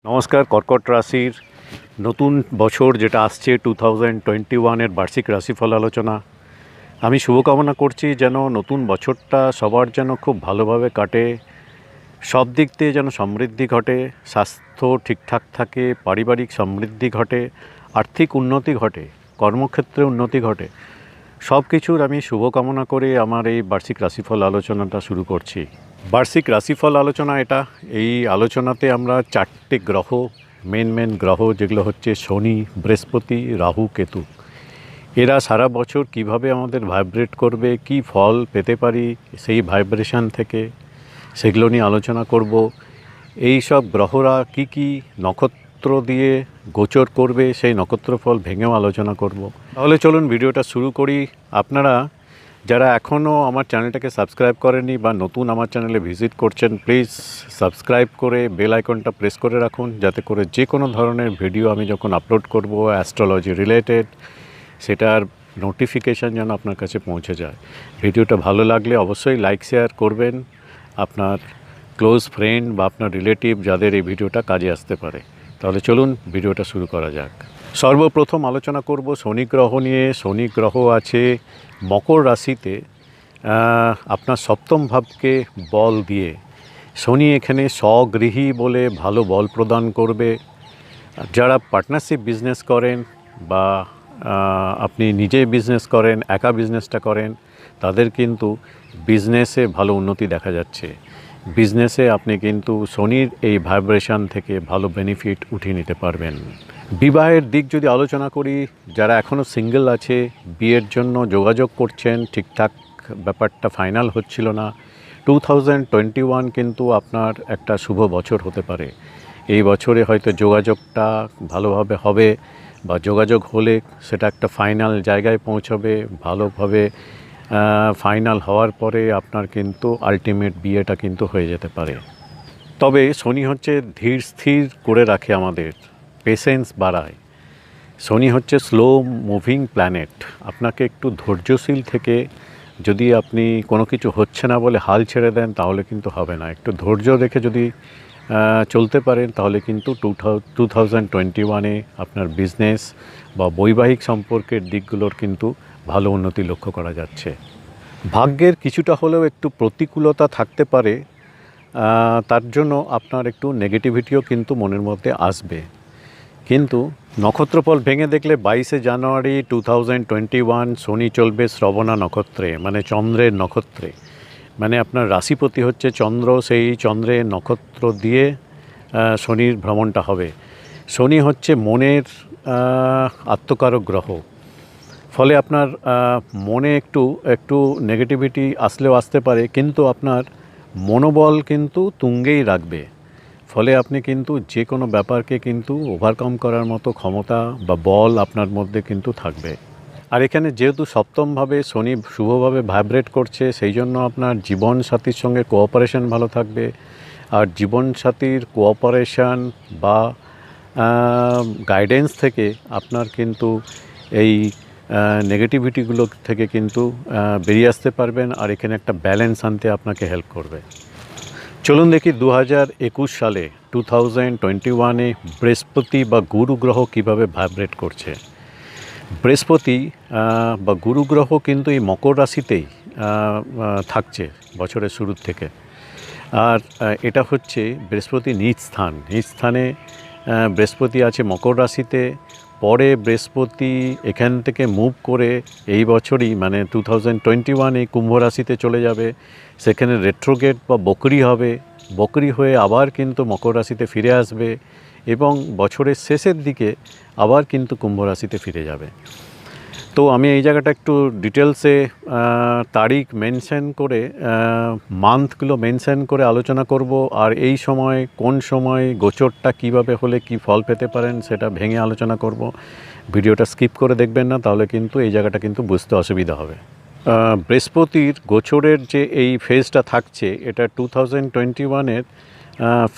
নমস্কার। কর্কট রাশির নতুন বছর যেটা আসছে 2021-এর বার্ষিক রাশিফল আলোচনা। আমি শুভকামনা করছি যেন নতুন বছরটা সবার যেন খুব ভালোভাবে কাটে, সব দিক দিয়ে যেন সমৃদ্ধি ঘটে, স্বাস্থ্য ঠিকঠাক থাকে, পারিবারিক সমৃদ্ধি ঘটে, আর্থিক উন্নতি ঘটে, কর্মক্ষেত্রে উন্নতি ঘটে। সব কিছুর আমি শুভকামনা করে আমার এই বার্ষিক রাশিফল আলোচনাটা শুরু করছি। বার্ষিক রাশিফল আলোচনা এটা। এই আলোচনাতে আমরা 4টে গ্রহ, মেন গ্রহ যেগুলো হচ্ছে শনি, বৃহস্পতি, রাহু, কেতু, এরা সারা বছর কিভাবে আমাদের ভাইব্রেট করবে, কি ফল পেতে পারি সেই ভাইব্রেশন থেকে, সেগুলো নিয়ে আলোচনা করব। এই সব গ্রহরা কি নক্ষত্র দিয়ে গোচর করবে সেই নক্ষত্রফল ভেঙেও আলোচনা করব। তাহলে চলুন ভিডিওটা শুরু করি। আপনারা যারা এখনও আমার চ্যানেলটাকে সাবস্ক্রাইব করেননি বা নতুন আমার চ্যানেলে ভিজিট করছেন, প্লিজ সাবস্ক্রাইব করে বেল আইকনটা প্রেস করে রাখুন, যাতে করে যে কোনো ধরনের ভিডিও আমি যখন আপলোড করব অ্যাস্ট্রোলজি রিলেটেড, সেটার নোটিফিকেশান যেন আপনার কাছে পৌঁছে যায়। ভিডিওটা ভালো লাগলে অবশ্যই লাইক শেয়ার করবেন আপনার ক্লোজ ফ্রেন্ড বা আপনার রিলেটিভ যাদের এই ভিডিওটা কাজে আসতে পারে। তাহলে চলুন ভিডিওটা শুরু করা যাক। সর্বপ্রথম আলোচনা করব শনি গ্রহ নিয়ে। শনি গ্রহ আছে মকর রাশিতে, আপনার সপ্তম ভাবকে বল দিয়ে। শনি এখানে স্বগৃহী বলে ভালো বল প্রদান করবে। যারা পার্টনারশিপ বিজনেস করেন বা আপনি নিজে বিজনেস করেন, একা বিজনেসটা করেন, তাদের কিন্তু বিজনেসে ভালো উন্নতি দেখা যাচ্ছে। বিজনেসে আপনি কিন্তু শনির এই ভাইব্রেশন থেকে ভালো বেনিফিট উঠিয়ে নিতে পারবেন। বিবাহের দিক যদি আলোচনা করি, যারা এখনও সিঙ্গেল আছে, বিয়ের জন্য যোগাযোগ করছেন, ঠিকঠাক ব্যাপারটা ফাইনাল হচ্ছিল না, 2021 কিন্তু আপনার একটা শুভ বছর হতে পারে। এই বছরে হয়তো যোগাযোগটা ভালোভাবে হবে, বা যোগাযোগ হলে সেটা একটা ফাইনাল জায়গায় পৌঁছবে। ভালোভাবে ফাইনাল হওয়ার পরে আপনার কিন্তু আলটিমেট বিয়েটা কিন্তু হয়ে যেতে পারে। তবে শনি হচ্ছে ধীর স্থির করে রাখে, আমাদের পেশেন্স বাড়ায়। শনি হচ্ছে স্লো মুভিং প্ল্যানেট। আপনাকে একটু ধৈর্যশীল থেকে, যদি আপনি কোনো কিছু হচ্ছে না বলে হাল ছেড়ে দেন তাহলে কিন্তু হবে না। একটু ধৈর্য রেখে যদি চলতে পারেন তাহলে কিন্তু 2021-এ আপনার বিজনেস বা বৈবাহিক সম্পর্কের দিকগুলোর কিন্তু ভালো উন্নতি লক্ষ্য করা যাচ্ছে। ভাগ্যের কিছুটা হলেও একটু প্রতিকূলতা থাকতে পারে, তার জন্য আপনার একটু নেগেটিভিটিও কিন্তু মনের মধ্যে আসবে। কিন্তু নক্ষত্রফল ভেঙে দেখলে 22শে জানুয়ারি 2021 শনি চলবে শ্রবণা নক্ষত্রে, মানে চন্দ্রের নক্ষত্রে। মানে আপনার রাশিপতি হচ্ছে চন্দ্র, সেই চন্দ্রের নক্ষত্র দিয়ে শনির ভ্রমণটা হবে। শনি হচ্ছে মনের আত্মকারক গ্রহ। ফলে আপনার মনে একটু নেগেটিভিটি আসলেও আসতে পারে, কিন্তু আপনার মনোবল কিন্তু তুঙ্গেই রাখবে। ফলে আপনি কিন্তু যে কোনো ব্যাপারকে কিন্তু ওভারকাম করার মতো ক্ষমতা বা বল আপনার মধ্যে কিন্তু থাকবে। আর এখানে যেহেতু সপ্তমভাবে শনি শুভভাবে ভাইব্রেট করছে, সেই জন্য আপনার জীবনসাথীর সঙ্গে কোঅপারেশন ভালো থাকবে। আর জীবনসাথীর কোঅপারেশন বা গাইডেন্স থেকে আপনার কিন্তু এই নেগেটিভিটিগুলো থেকে কিন্তু বেরিয়ে আসতে পারবেন। আর এখানে একটা ব্যালেন্স আনতে আপনাকে হেল্প করবে। চলুন দেখি 2021 সালে 2021-এ বৃহস্পতি বা গুরু গ্রহ কীভাবে ভাইব্রেট করছে। বৃহস্পতি বা গুরু গ্রহ কিন্তু এই মকর রাশিতেই থাকছে বছরের শুরুর থেকে। আর এটা হচ্ছে বৃহস্পতি নিজ স্থানে বৃহস্পতি আছে মকর রাশিতে। পরে বৃহস্পতি এখান থেকে মুভ করে এই বছরই মানে 2021-এ কুম্ভ রাশিতে চলে যাবে। সেখানে রেট্রোগেট বা বকরি হবে, বকরি হয়ে আবার কিন্তু মকর রাশিতে ফিরে আসবে এবং বছরের শেষের দিকে আবার কিন্তু কুম্ভ রাশিতে ফিরে যাবে। তো আমি এই জায়গাটা একটু ডিটেলসে তারিখ মেনশন করে, মান্থগুলো মেনশন করে আলোচনা করব। আর এই সময় কোন সময় গোচরটা কিভাবে হলে কি ফল পেতে পারেন সেটা ভেঙে আলোচনা করব। ভিডিওটা স্কিপ করে দেখবেন না, তাহলে কিন্তু এই জায়গাটা কিন্তু বুঝতে অসুবিধা হবে। বৃহস্পতির গোচরের যে এই ফেজটা থাকছে, এটা 2021-এর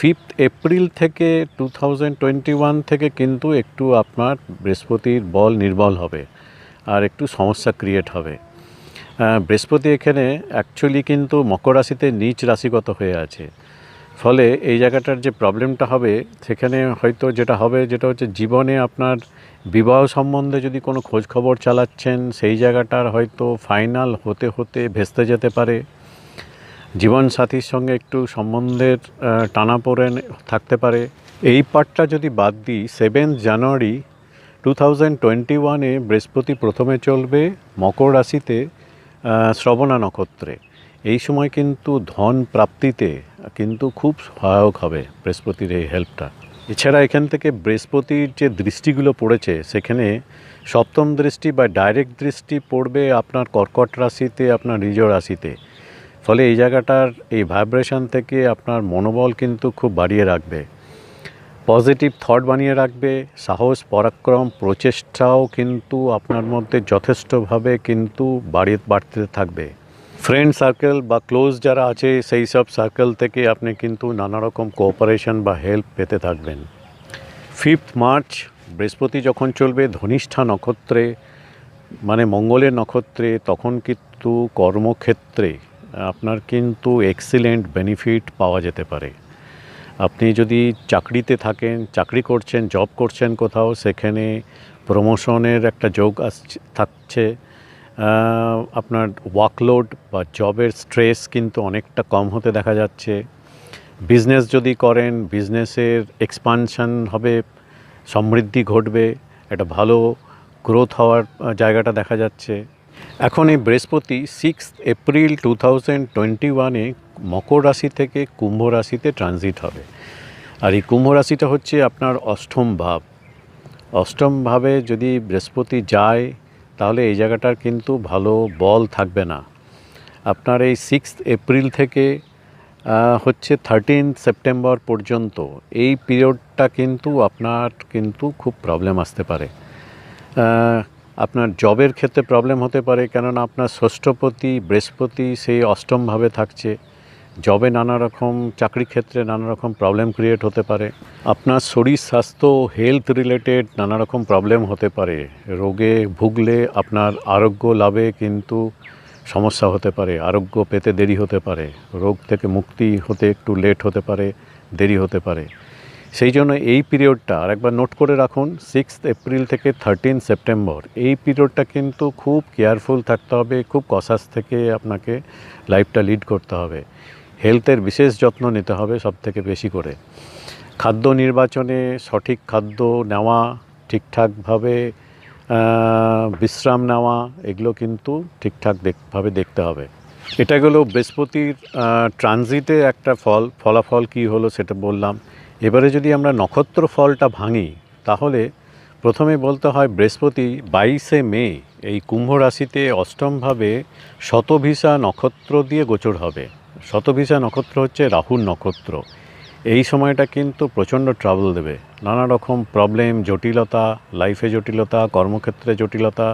5 এপ্রিল থেকে 2021 থেকে কিন্তু একটু আপনার বৃহস্পতির বল নির্বল হবে আর একটু সমস্যা ক্রিয়েট হবে। বৃহস্পতি এখানে অ্যাকচুয়ালি কিন্তু মকর রাশিতে নিচ রাশিগত হয়ে আছে। ফলে এই জায়গাটার যে প্রবলেমটা হবে সেখানে হয়তো যেটা হবে যেটা হচ্ছে জীবনে আপনার বিবাহ সম্বন্ধে যদি কোনো খোঁজ খবর চালাচ্ছেন সেই জায়গাটার হয়তো ফাইনাল হতে হতে ভেস্তে যেতে পারে। জীবনসাথীর সঙ্গে একটু সম্বন্ধের টানাপোড়েন থাকতে পারে। এই পার্টটা যদি বাদ দিই, 7 জানুয়ারি 2021 বৃহস্পতি প্রথমে চলবে মকর রাশিতে শ্রবণা নক্ষত্রে। এই সময় কিন্তু ধন প্রাপ্তিতে কিন্তু খুব সহায়ক হবে বৃহস্পতির এই হেল্পটা। এছাড়া এখান থেকে বৃহস্পতির যে দৃষ্টিগুলো পড়েছে সেখানে সপ্তম দৃষ্টি বা ডাইরেক্ট দৃষ্টি পড়বে আপনার কর্কট রাশিতে, আপনার নিজ রাশিতে। ফলে এই জায়গাটার এই ভাইব্রেশন থেকে আপনার মনোবল কিন্তু খুব বাড়িয়ে রাখবে, পজিটিভ থট বানিয়ে রাখবে, সাহস পরাক্রম প্রচেষ্টাও কিন্তু আপনার মধ্যে যথেষ্টভাবে কিন্তু বাড়তে থাকবে। ফ্রেন্ড সার্কেল বা ক্লোজ যারা আছে সেই সব সার্কেল থেকে আপনি কিন্তু নানা রকম কোঅপারেশন বা হেল্প পেতে থাকবেন। 5 মার্চ বৃহস্পতি যখন চলবে ধনিষ্ঠা নক্ষত্রে মানে মঙ্গলের নক্ষত্রে, তখন কিন্তু কর্মক্ষেত্রে আপনার কিন্তু এক্সিলেন্ট বেনিফিট পাওয়া যেতে পারে। আপনি যদি চাকরিতে থাকেন, চাকরি করছেন, জব করছেন কোথাও, সেখানে প্রমোশনের একটা যোগ থাকছে। আপনার ওয়ার্কলোড বা জবের স্ট্রেস কিন্তু অনেকটা কম হতে দেখা যাচ্ছে। বিজনেস যদি করেন, বিজনেসের এক্সপানশন হবে, সমৃদ্ধি ঘটবে, একটা ভালো গ্রোথ হওয়ার জায়গাটা দেখা যাচ্ছে। এখন এই বৃহস্পতি 6 এপ্রিল 2021 মকর রাশি থেকে কুম্ভ রাশিতে ট্রানজিট হবে। আর এই কুম্ভ রাশিটা হচ্ছে আপনার অষ্টম ভাব। অষ্টম ভাবে যদি বৃহস্পতি যায় তাহলে এই জায়গাটার কিন্তু ভালো বল থাকবে না। আপনার এই 6 এপ্রিল থেকে হচ্ছে 13 সেপ্টেম্বর পর্যন্ত এই পিরিয়ডটা কিন্তু আপনার কিন্তু খুব প্রবলেম আসতে পারে। আপনার জবের ক্ষেত্রে প্রবলেম হতে পারে, কেননা আপনার ষষ্ঠপতি বৃহস্পতি সেই অষ্টমভাবে থাকছে। জবে নানা রকম, চাকরি ক্ষেত্রে নানা রকম প্রবলেম ক্রিয়েট হতে পারে। আপনার শরীর স্বাস্থ্য হেলথ রিলেটেড নানা রকম প্রবলেম হতে পারে। রোগে ভুগলে আপনার আরোগ্য লাভে কিন্তু সমস্যা হতে পারে, আরোগ্য পেতে দেরি হতে পারে, রোগ থেকে মুক্তি হতে একটু লেট হতে পারে, দেরি হতে পারে। সেই জন্য এই পিরিয়ডটা আরেকবার নোট করে রাখুন, 6 এপ্রিল থেকে 13 সেপ্টেম্বর এই পিরিয়ডটা কিন্তু খুব কেয়ারফুল থাকতে হবে, খুব কসাস থেকে আপনাকে লাইফটা লিড করতে হবে। হেলথের বিশেষ যত্ন নিতে হবে সবথেকে বেশি করে। খাদ্য নির্বাচনে সঠিক খাদ্য নেওয়া, ঠিকঠাকভাবে বিশ্রাম নেওয়া, এগুলো কিন্তু ঠিকঠাকভাবে দেখতে হবে। এটা গেলো বৃহস্পতির ট্রানজিটে একটা ফলাফল কী হলো সেটা বললাম। এবারে যদি আমরা নক্ষত্র ফলটা ভাঙি তাহলে প্রথমে বলতে হয় বৃহস্পতি 22 মে এই কুম্ভ রাশিতে অষ্টমভাবে শতভিসা নক্ষত্র দিয়ে গোচর হবে। শতভিসা নক্ষত্র হচ্ছে রাহুর নক্ষত্র। এই সময়টা কিন্তু প্রচণ্ড ট্রাবল দেবে, নানা রকম প্রবলেম, জটিলতা, লাইফে জটিলতা, কর্মক্ষেত্রে জটিলতা,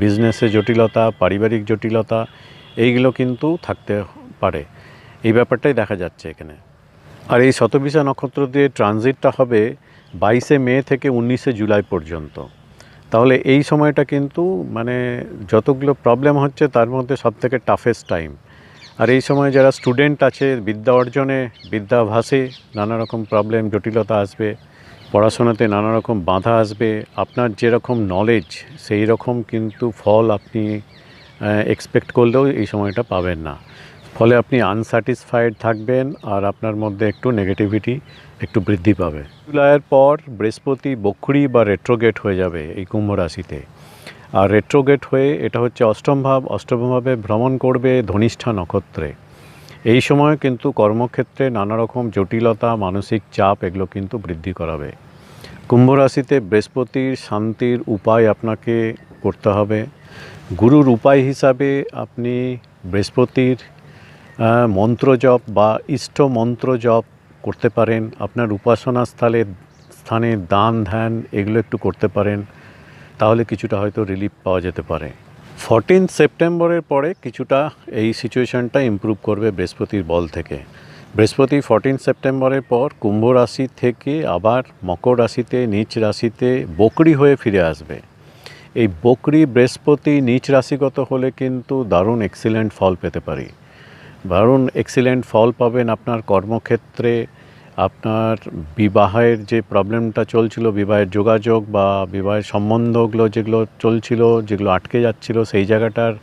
বিজনেসে জটিলতা, পারিবারিক জটিলতা, এইগুলো কিন্তু থাকতে পারে। এই ব্যাপারটাই দেখা যাচ্ছে এখানে। আর এই শতভিসা নক্ষত্র দিয়ে ট্রানজিটটা হবে 22 মে থেকে 19 জুলাই পর্যন্ত। তাহলে এই সময়টা কিন্তু মানে যতগুলো প্রবলেম হচ্ছে তার মধ্যে সবথেকে টাফেস্ট টাইম। আর এই সময় যারা স্টুডেন্ট আছে, বিদ্যা অর্জনে, বিদ্যাভাসে নানা রকম প্রবলেম, জটিলতা আসবে, পড়াশোনাতে নানা রকম বাধা আসবে। আপনার যেরকম নলেজ সেই রকম কিন্তু ফল আপনি এক্সপেক্ট করলেও এই সময়টা পাবেন না। ফলে আপনি আনস্যাটিসফাইড থাকবেন আর আপনার মধ্যে একটু নেগেটিভিটি একটু বৃদ্ধি পাবে। জুলাইয়ের পর বৃহস্পতি বক্রী বা রেট্রোগেট হয়ে যাবে এই কুম্ভ রাশিতে। আর রেট্রোগেট হয়ে এটা হচ্ছে অষ্টমভাবে ভ্রমণ করবে ধনিষ্ঠা নক্ষত্রে। এই সময় কিন্তু কর্মক্ষেত্রে নানা রকম জটিলতা, মানসিক চাপ এগুলো কিন্তু বৃদ্ধি করাবে। কুম্ভ রাশিতে বৃহস্পতির শান্তির উপায় আপনাকে করতে হবে। গুরুর উপায় হিসাবে আপনি বৃহস্পতির মন্ত্র জপ বা ইষ্ট মন্ত্র জপ করতে পারেন। আপনার উপাসনা স্থানে দান ধ্যান এগুলো একটু করতে পারেন, তাহলে কিছুটা হয়তো রিলিফ পাওয়া যেতে পারে। 14 সেপ্টেম্বরের পরে কিছুটা এই সিচুয়েশানটা ইমপ্রুভ করবে বৃহস্পতির বল থেকে। বৃহস্পতি 14 সেপ্টেম্বরের পর কুম্ভ রাশি থেকে আবার মকর রাশিতে, নিচ রাশিতে বকরি হয়ে ফিরে আসবে। এই বকরি বৃহস্পতি নিচ রাশিগত হলে কিন্তু দারুণ এক্সিলেন্ট ফল পেতে পারি। দারুণ এক্সিলেন্ট ফল পাবেন আপনার কর্মক্ষেত্রে। আপনার বিবাহের যে প্রবলেমটা চলছিল, বিবাহের যোগাযোগ বা বিবাহের সম্বন্ধগুলো যেগুলো চলছিল, যেগুলো আটকে যাচ্ছিল, সেই জায়গাটার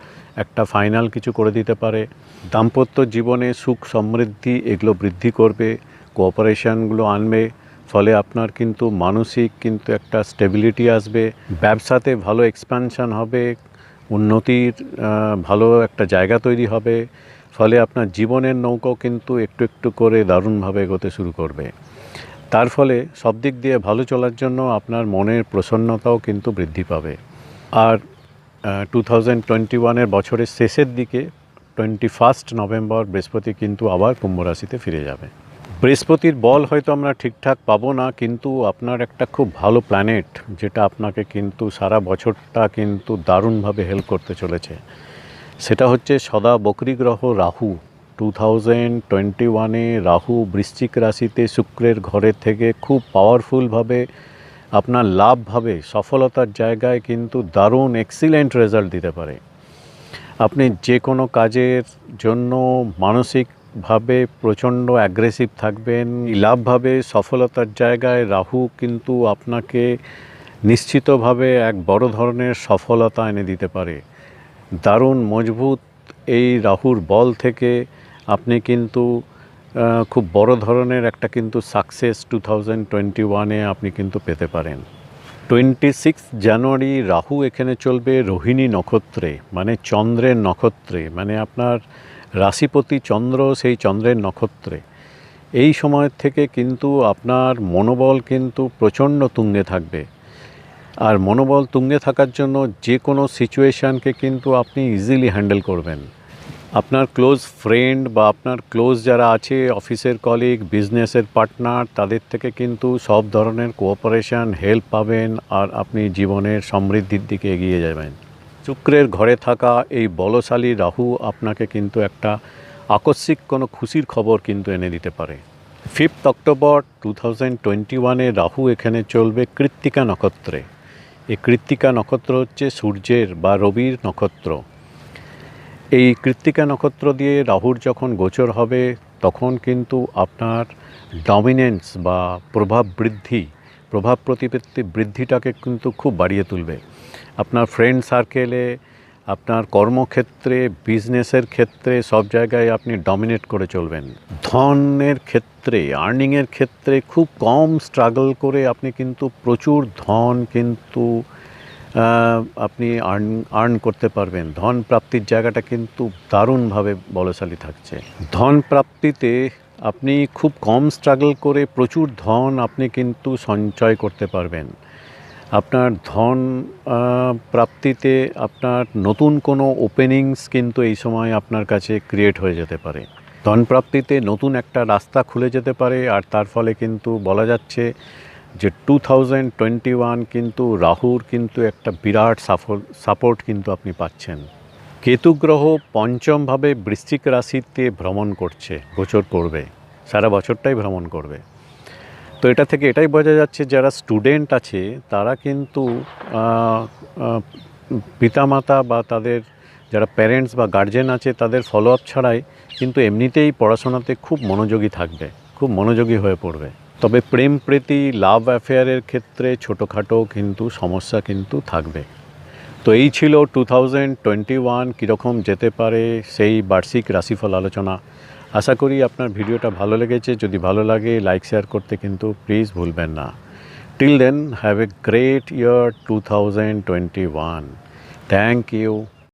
একটা ফাইনাল কিছু করে দিতে পারে। দাম্পত্য জীবনে সুখ সমৃদ্ধি এগুলো বৃদ্ধি করবে, কোঅপারেশনগুলো আনবে, ফলে আপনার কিন্তু মানসিক কিন্তু একটা স্টেবিলিটি আসবে। ব্যবসাতে ভালো এক্সপ্যানশন হবে, উন্নতির ভালো একটা জায়গা তৈরি হবে, ফলে আপনার জীবনের নৌকো কিন্তু একটু একটু করে দারুণভাবে এগোতে শুরু করবে। তার ফলে সব দিক দিয়ে ভালো চলার জন্য আপনার মনের প্রসন্নতাও কিন্তু বৃদ্ধি পাবে। আর 2021 বছরের শেষের দিকে 21 নভেম্বর বৃহস্পতি কিন্তু আবার কুম্ভ রাশিতে ফিরে যাবে। বৃহস্পতির বল হয়তো আমরা ঠিকঠাক পাবো না, কিন্তু আপনার একটা খুব ভালো প্ল্যানেট যেটা আপনাকে কিন্তু সারা বছরটা কিন্তু দারুণভাবে হেল্প করতে চলেছে, সেটা হচ্ছে সদা বকরি গ্রহ রাহু। 2021 রাহু বৃশ্চিক রাশিতে শুক্রের ঘরে থেকে খুব পাওয়ারফুলভাবে আপনার লাভভাবে সফলতার জায়গায় কিন্তু দারুণ এক্সিলেন্ট রেজাল্ট দিতে পারে। আপনি যে কোনো কাজের জন্য মানসিকভাবে প্রচণ্ড অ্যাগ্রেসিভ থাকবেন। লাভভাবে সফলতার জায়গায় রাহু কিন্তু আপনাকে নিশ্চিতভাবে এক বড় ধরনের সফলতা এনে দিতে পারে। দারুণ মজবুত এই রাহুর বল থেকে আপনি কিন্তু খুব বড় ধরনের একটা কিন্তু সাকসেস 2021 আপনি কিন্তু পেতে পারেন। 26 জানুয়ারি রাহু এখানে চলবে রোহিণী নক্ষত্রে, মানে চন্দ্রের নক্ষত্রে, মানে আপনার রাশিপতি চন্দ্র সেই চন্দ্রের নক্ষত্রে। এই সময় থেকে কিন্তু আপনার মনোবল কিন্তু প্রচণ্ড তুঙ্গে থাকবে। আর মনোবল তুঙ্গে থাকার জন্য যে কোনো সিচুয়েশানকে কিন্তু আপনি ইজিলি হ্যান্ডেল করবেন। আপনার ক্লোজ ফ্রেন্ড বা আপনার ক্লোজ যারা আছে, অফিসের কলিগ, বিজনেসের পার্টনার, তাদের থেকে কিন্তু সব ধরনের কোঅপারেশন হেল্প পাবেন, আর আপনি জীবনের সমৃদ্ধির দিকে এগিয়ে যাবেন। শুক্রের ঘরে থাকা এই বলশালী রাহু আপনাকে কিন্তু একটা আকস্মিক কোনো খুশির খবর কিন্তু এনে দিতে পারে। 5 অক্টোবর 2021 রাহু এখানে চলবে কৃত্তিকা নক্ষত্রে। এই কৃত্তিকা নক্ষত্র হচ্ছে সূর্যের বা রবির নক্ষত্র। এই কৃত্তিকা নক্ষত্র দিয়ে রাহুর যখন গোচর হবে, তখন কিন্তু আপনার ডমিনেন্স বা প্রভাব প্রতিপত্তি বৃদ্ধিটাকে কিন্তু খুব বাড়িয়ে তুলবে। আপনার ফ্রেন্ড সার্কেলে, আপনার কর্মক্ষেত্রে, বিজনেসের ক্ষেত্রে সব জায়গায় আপনি ডমিনেট করে চলবেন। ধনের ক্ষেত্রে, আর্নিংয়ের ক্ষেত্রে খুব কম স্ট্রাগল করে আপনি কিন্তু প্রচুর ধন কিন্তু আপনি আর্ন করতে পারবেন। ধন প্রাপ্তির জায়গাটা কিন্তু দারুণভাবে বলশালী থাকছে। ধন প্রাপ্তিতে আপনি খুব কম স্ট্রাগল করে প্রচুর ধন আপনি কিন্তু সঞ্চয় করতে পারবেন। আপনার ধন প্রাপ্তিতে আপনার নতুন কোনো ওপেনিংস কিন্তু এই সময় আপনার কাছে ক্রিয়েট হয়ে যেতে পারে। ধন প্রাপ্তিতে নতুন একটা রাস্তা খুলে যেতে পারে, আর তার ফলে কিন্তু বলা যাচ্ছে যে 2021 কিন্তু রাহুর কিন্তু একটা বিরাট সাপোর্ট কিন্তু আপনি পাচ্ছেন। কেতু গ্রহ পঞ্চমভাবে বৃশ্চিক রাশিতে ভ্রমণ করছে, গোচর করবে, সারা বছরটাই ভ্রমণ করবে। তো এটা থেকে এটাই বোঝা যাচ্ছে যারা স্টুডেন্ট আছে তারা কিন্তু পিতামাতা বা তাদের যারা প্যারেন্টস বা গার্জেন আছে তাদের ফলো আপ ছাড়াই কিন্তু এমনিতেই পড়াশোনাতে খুব মনোযোগী থাকবে, খুব মনোযোগী হয়ে পড়বে। তবে প্রেম প্রীতি লাভ অ্যাফেয়ারের ক্ষেত্রে ছোটোখাটো কিন্তু সমস্যা কিন্তু থাকবে। তো এই ছিল 2021 কীরকম যেতে পারে সেই বার্ষিক রাশিফল আলোচনা। আশা করি আপনার ভিডিওটা ভালো লেগেছে। যদি ভালো লাগে লাইক শেয়ার করতে কিন্তু প্লিজ ভুলবেন না। Till then have a great year 2021. Thank you.